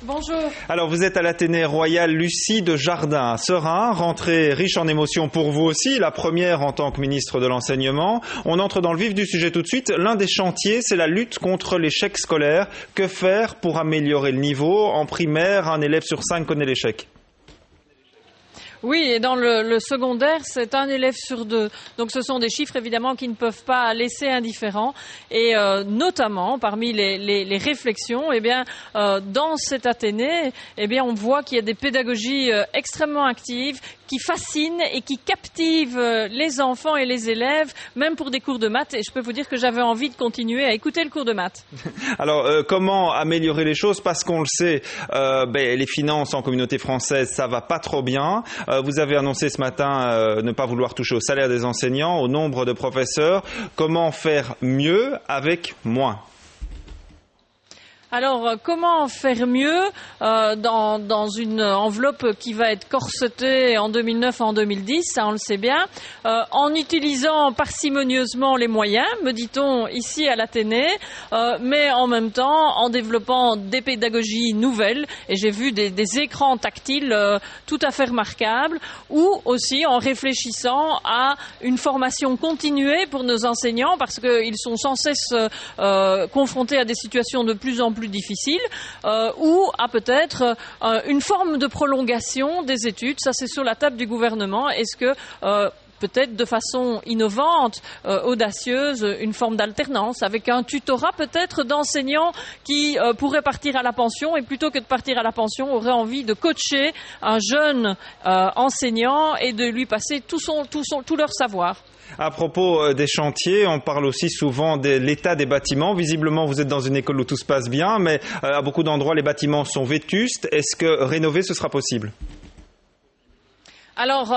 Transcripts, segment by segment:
Bonjour. Alors vous êtes à l'Athénée Royal Lucie de Jardin à Serein, rentrée riche en émotions pour vous aussi, la première en tant que ministre de l'Enseignement. On entre dans le vif du sujet tout de suite. L'un des chantiers, c'est la lutte contre l'échec scolaire. Que faire pour améliorer le niveau? En primaire, un élève sur 5 connaît l'échec. Oui, et dans le secondaire, c'est un élève sur 2. Donc ce sont des chiffres évidemment qui ne peuvent pas laisser indifférents. Et notamment, parmi les réflexions, dans cet Athénée, on voit qu'il y a des pédagogies extrêmement actives qui fascinent et qui captivent les enfants et les élèves, même pour des cours de maths. Et je peux vous dire que j'avais envie de continuer à écouter le cours de maths. Alors, comment améliorer les choses? Parce qu'on le sait, les finances en communauté française, ça va pas trop bien. Vous avez annoncé ce matin ne pas vouloir toucher au salaire des enseignants, au nombre de professeurs. Comment faire mieux avec moins? Alors, comment faire mieux dans une enveloppe qui va être corsetée en 2009 en 2010, ça on le sait bien, en utilisant parcimonieusement les moyens, me dit-on ici à l'Athénée, mais en même temps en développant des pédagogies nouvelles, et j'ai vu des écrans tactiles tout à fait remarquables, ou aussi en réfléchissant à une formation continuée pour nos enseignants, parce qu'ils sont sans cesse confrontés à des situations de plus en plus difficile, ou à peut-être une forme de prolongation des études. Ça, c'est sur la table du gouvernement. Est-ce que peut-être de façon innovante, audacieuse, une forme d'alternance avec un tutorat peut-être d'enseignants qui pourraient partir à la pension et plutôt que de partir à la pension auraient envie de coacher un jeune enseignant et de lui passer tout leur savoir. À propos des chantiers, on parle aussi souvent de l'état des bâtiments. Visiblement, vous êtes dans une école où tout se passe bien, mais à beaucoup d'endroits, les bâtiments sont vétustes. Est-ce que rénover, ce sera possible ? Alors,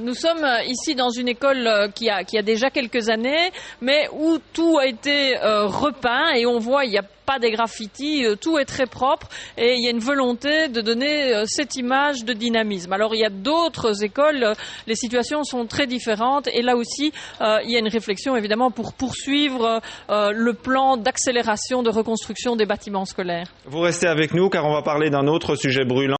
nous sommes ici dans une école qui a déjà quelques années, mais où tout a été repeint et on voit il n'y a pas des graffitis, tout est très propre et il y a une volonté de donner cette image de dynamisme. Alors il y a d'autres écoles, les situations sont très différentes et là aussi il y a une réflexion évidemment pour poursuivre le plan d'accélération de reconstruction des bâtiments scolaires. Vous restez avec nous car on va parler d'un autre sujet brûlant.